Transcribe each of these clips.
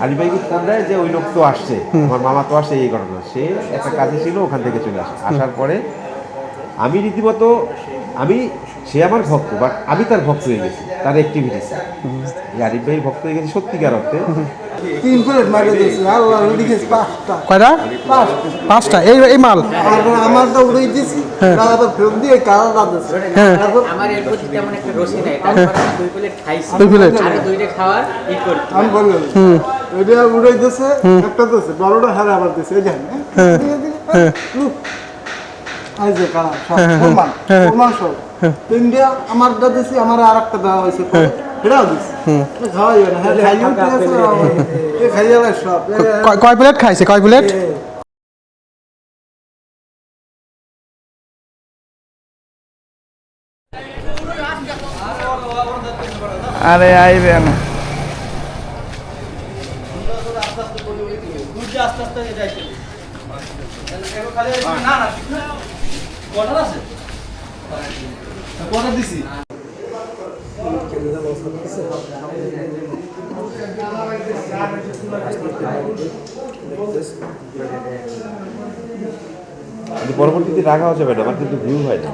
আলী ভাইকে ফোন দেয় যে ওই লোক তো আসছে, আমার মামা তো আসছে, এই ঘটনা। সে একটা কাজে ছিল, ওখান থেকে চলে আসে। আসার পরে আমি রীতিমতো সে আমার ভক্ত, বাট আমি তার ভক্ত হয়ে গেছি, তার অ্যাক্টিভিটিস আরিফ ভাই ভক্ত হয়ে গেছি সত্যিকার অর্থে। 3 প্লেট মারে দিয়েছে, আল্লাহ উড়ে গেছে 5টা। কয়টা? 5টা। এই মাল আমারটা উড়ে দিয়েছি, আবার ফেরত দিয়ে কারা রাখছে। আমার এর প্রতি তেমন একটা রসি নাই, তারপর আমি 2 প্লেট খাইছি, 2 প্লেট আর 2টা খাওয়ার ই করতে আমি বললাম ওইটা উড়ে দিয়েছে, একটা দিয়েছে, বড়টা হারে আবার দিয়েছে, এই জানেন এই যে কারা সব প্রমাণ সব 3টা আমার দিয়েছি, আমার আর একটা দেওয়া হয়েছে, এটাও দিয়েছি। খাওয়াই না, হ্যাঁ খাইও ঠিক আছে, এ খাইয়া সব। কয় প্লেট খাইছে? কয় প্লেট? আরে আইবে না। পরবর্তীতে রাখা যাবে না, আমার কিন্তু ভিউ হয় না,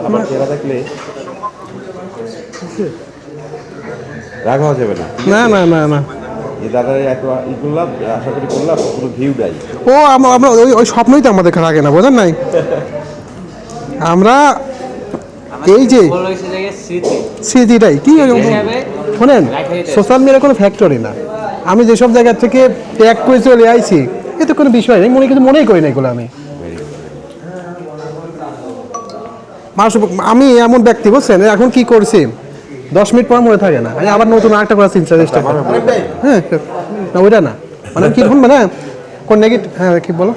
আমার চেহারা দেখলে রাখা যাবে না। না না না না, এই দাদা এত ই করলাম, আশা করি করলাম, কোনো ভিউ নাই। ও আমরা ওই স্বপ্নই তো আমাদের রাখে না, বোঝেন নাই? আমরা এই যে স্মৃতিটাই কি শোনেন, সোশ্যাল মিডিয়ার কোনো ফ্যাক্টরি না। আমি যেসব জায়গা থেকে ট্যাগ করে চলে আইছি, এতে কোনো বিষয় নেই, কিন্তু মনেই করি না এগুলো। আমি এমন ব্যক্তি, বুঝছেন, এখন কি করছি 10 মিনিট পর মনে থাকে না, আমি আবার নতুন আরেকটা করার চেষ্টা করি। হ্যাঁ না, ওইটা না, মানে কি মানে কোন নেগেটিভ, হ্যাঁ কি বলো।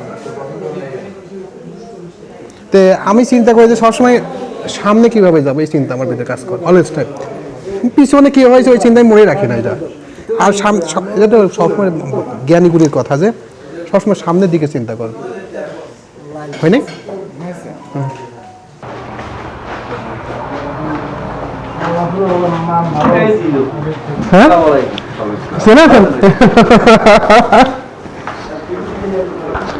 তে আমি চিন্তা করি যে সবসময় সামনে কিভাবে যাবো, এই চিন্তা আমার ভিতরে কাজ করে অলওয়েজ টাইম। পিছনে কি হয়েছে ওই চিন্তায় মনে রাখি না এটা। আর এটা সবসময় জ্ঞানীগুলির কথা যে সবসময় সামনের দিকে চিন্তা কর, হয়নি? হ্যাঁ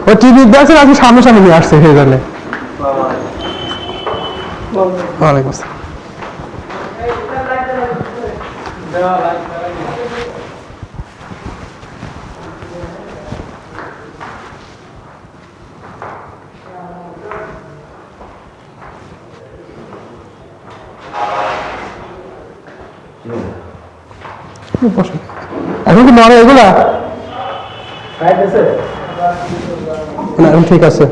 ও টিভি দেখছেন, আপনি সামনে সামনে নিয়ে আসছে হয়ে গেলে। ওয়ালাইকুম আসসালাম। এখন কি নড়ে এগুলা? না এখন ঠিক আছে।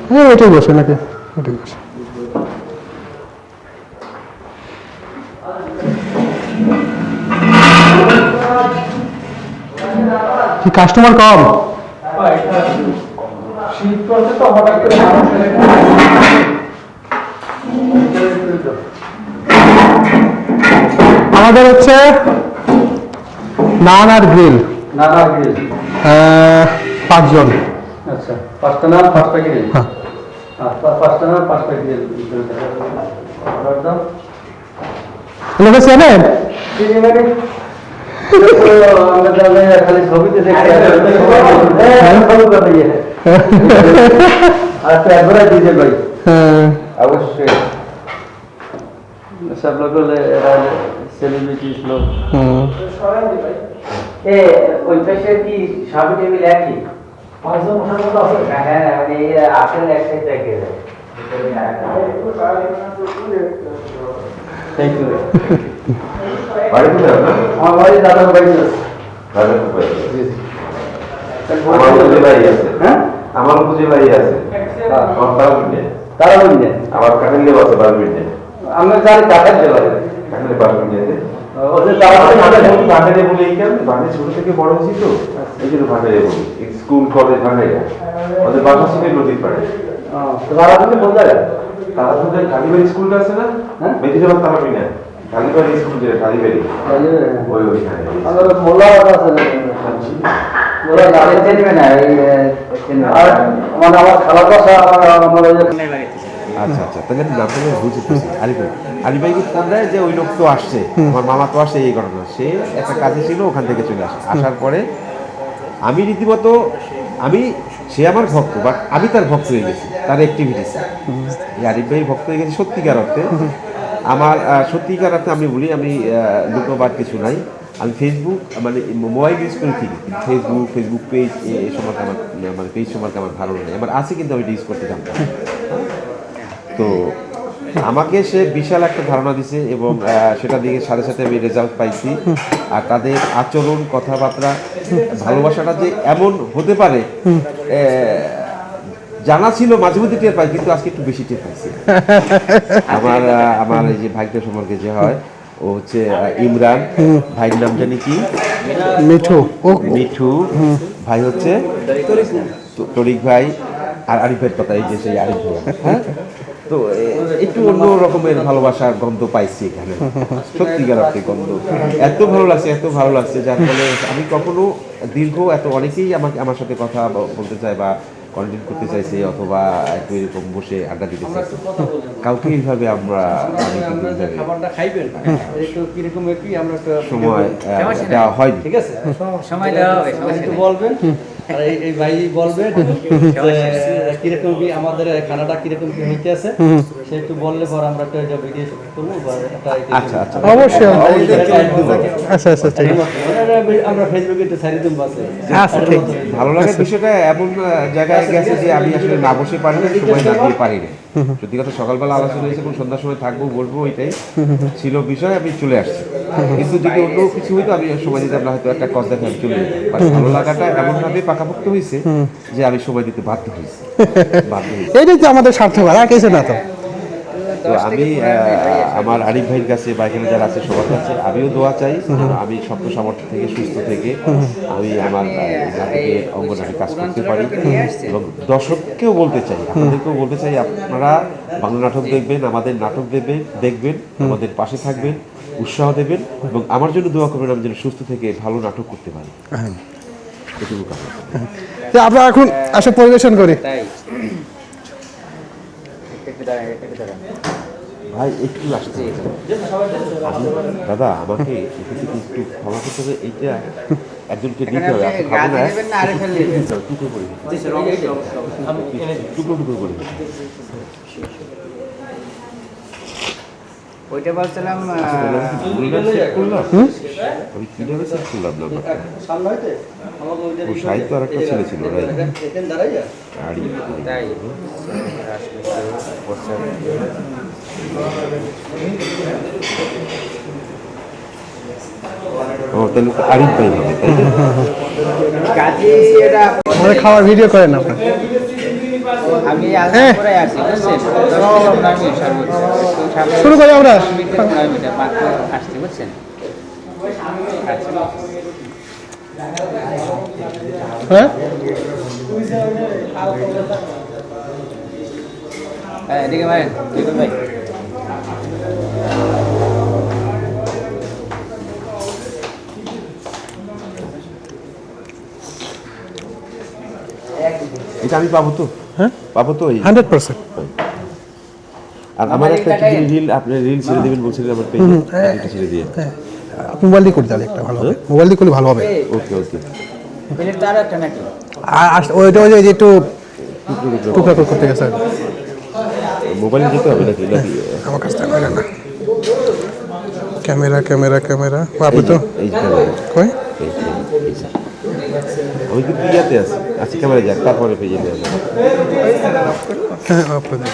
হ্যাঁ এটাই বসে নাকি? এটাই বসে। কি কাস্টমার কম? শীত করছে তো হঠাৎ করে আমাদের হচ্ছে নান আর গ্রিল। 5 জন। আচ্ছা, 5টা নান 5টা গ্রিল। হ্যাঁ 5টা নান 5টা গ্রিল। অর্ডার দাও। লোকে চেনেন? আমরা তাহলে খালি ছবিতে দেখছি, ছবি কথা ইয়ে আচ্ছা একবারে দিয়েছে ভাই। হ্যাঁ অবশ্যই সব লোক সেলিব্রিটি লোক। ওই পাশে কি সবই টেবিল একই? 5 জন বসার মতো আছে? হ্যাঁ মানে আসলে একসাথে দেখে যায়। Thank you. বাড়ি কোথায় আপনার? আমার বাড়ি দাদার বাড়ি আছে। দাদার বাড়ি? আমার উপজেলায় আছে। হ্যাঁ আমার উপজেলায় আছে। তারা বলছেন আবার কাঠালিও আছে বারবিটে। আমরা জানি কাটার জেলায় কাঠালি বারবিটে ওদের তারা ভান্ডারে বলি কেন, ভান্ডারে ছোট থেকে বড় হয়েছি তো, এই জন্য ভান্ডারে বলি। স্কুল কলেজ ভান্ডারে, ওদের বাসা ছিল নদীর পাড়ে। তারা কিন্তু কোন জায়গায়? তারা তোদের কালীবাড়ি স্কুলটা আছে না, মেথিরাবাদ তারাপি না, কালীবাড়ি স্কুল যেটা কালীবাড়ি, ওইখানে মোল্লা আছে ওরা গাড়ি চিনবে না এই আর মানে আমার খালার বাসা আমার ওই যে আচ্ছা আচ্ছা, তাহলে আমি নামটা বুঝেছি। আলী ভাই কি ফোন দেয় যে ওই লোক তো আসছে, আমার মামা তো আসছে, এই ঘটনা। সে একটা কাজে ছিল, ওখান থেকে চলে আসে। আসার পরে আমি রীতিমতো সে আমার ভক্ত, বাট আমি তার ভক্ত হয়ে গেছি, তার অ্যাক্টিভিটিস। আরিফ ভাই ভক্ত হয়ে গেছি সত্যিকার অর্থে। আমার সত্যিকার অর্থে আমি বলি, আমি লুকোবার কিছু নাই। আমি ফেসবুক মানে মোবাইল ইউজ করি ঠিকই, ফেসবুক পেজ এ সম্পর্কে আমার মানে পেজ সম্পর্কে আমার ধারণা নেই। আমার আছে, কিন্তু আমি ইউজ করতে জানতাম না। তো আমাকে সে বিশাল একটা ধারণা দিছে, এবং সেটা দিয়ে সাথে সাথে আমি রেজাল্ট পাইছি। আর তাদের আচরণ, কথাবার্তা, ভালোবাসাটা যে এমন হতে পারে জানা ছিল, মাঝে মধ্যে টের পাই, কিন্তু আজকে একটু বেশি টের পাইছি। আমার এই যে ভাইটা সম্পর্কে যে হয়, ও হচ্ছে ইমরান, ভাইয়ের নাম জানি কি, মিঠু ভাই হচ্ছে তরিক ভাই, আর আরিফ ভাইয়ের কথা, এই যে সেই আরিফ ভাই। হ্যাঁ, তো একটু অন্য রকমের ভালোবাসার গন্ধ পাইছি এখানে, সত্যিকার অর্থে গন্ধ। এত ভালো লাগছে যার ফলে আমি কখনো অনেকেই আমার সাথে কথা বলতে চায় বা কন্টেন্ট করতে চাইছে, অথবা একটু এরকম বসে আড্ডা দিতে চাইছে। কাউকে এইভাবে সময় দেওয়া হয়নি। ঠিক আছে, সময় দেওয়া হবে, একটু বলবেন আর এই ভাই বলবে কিরকম কি আমাদের খানাটা কিরকম কি হইতে আছে, সে একটু বললে পর আমরা একটা ভিডিও করবো। আচ্ছা আচ্ছা, অবশ্যই। আচ্ছা আচ্ছা, ঠিক আছে, আমরা ফেসবুকে একটু ছাড়ি দেবো। আচ্ছা ঠিক। ভালো লাগার বিষয়টা এমন জায়গায় গেছে যে আমি আসলে না বসে পারি না, সময় না দিয়ে পারি না। সত্যি কথা, সকালবেলা আলোচনা হয়েছে, কোন সন্ধ্যার সময় থাকবো, বলবো, ওইটাই ছিল বিষয়। আমি চলে আসছি, কিন্তু যদি অন্য কিছু হইতো আমি সময় দিতাম না, হয়তো একটা কজ দেখে আমি চলে যেতাম। ভালো লাগাটা এমনভাবে পাকাপোক্ত হয়েছে যে আমি সময় দিতে বাধ্য হয়েছি। এইটাই তো আমাদের সার্থক, আর কিছু না। তো আমি আমার আরিফ ভাইয়ের কাছে বা এখানে যারা আছে সবার কাছে আমিও দোয়া চাই, আমি স্বপ্ন সামর্থ্য থেকে, সুস্থ থেকে আমি আমার নাটকের অঙ্গনে কাজ করতে পারি। এবং দর্শককেও বলতে চাই, আপনাদেরকেও বলতে চাই, আপনারা বাংলা নাটক দেখবেন, আমাদের নাটক দেখবেন, আমাদের পাশে থাকবেন, উৎসাহ দেবেন, এবং আমার জন্য দোয়া করবেন আমি যেন সুস্থ থেকে ভালো নাটক করতে পারি। এটুকু কথা। আমরা এখন আসলে পরিবেশন করি। তাই ভাই একটু আসতে দাদা, আমাকে একটু ক্ষমা করতে হবে। এইটা একজনকে দিতে হবে, আপনি খাবো না, টুকরো করে টুকরো করে। ওইটা বলছিলাম আমি কিভাবে চেক করলাম না, ও সাহিত্য আর একটা ছেলে ছিল, তাই ও তাহলে তো আরিফ ভাই হবে, তাই না? কাজে এরা আমাদের খাওয়ার ভিডিও করেন আপনার। আমি আলাদা করে আসি, বুঝছেন? 10 মিনিট সর্বোচ্চ। শুরু করি আমরা। মাত্র আসছি, বুঝছেন? আচ্ছা, হ্যাঁ, এদিকে ভাই, ভাই এটা আমি পাবো তো? হ্যাঁ পাবো তো? 100%। আর আমার একটা রিল, আপনি রিল ছেড়ে দেবেন বলছিলেন আমার পেজে, এটা ছেড়ে দিয়ে। আপনি মোবাইল দিয়ে করে তাহলে একটা ভালো হবে, মোবাইল দিয়ে করলে ভালো হবে। ওকে ওকে। প্লেট তার একটা নাকি? আর ওইটা ওই যে একটু টুকরা করতে গেছে, মোবাইলে যেতে হবে নাকি? আমার কাছ থেকে না। ক্যামেরা ক্যামেরা ক্যামেরা আপনি তো এই ক্যামেরা কই ওই কিন্তু ইয়াতে আছে, আজকে ক্যামেরা যাক, তারপরে পেজে নিয়ে আসবো। হ্যাঁ আপনাদের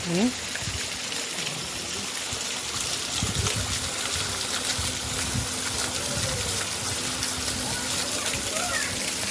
হুম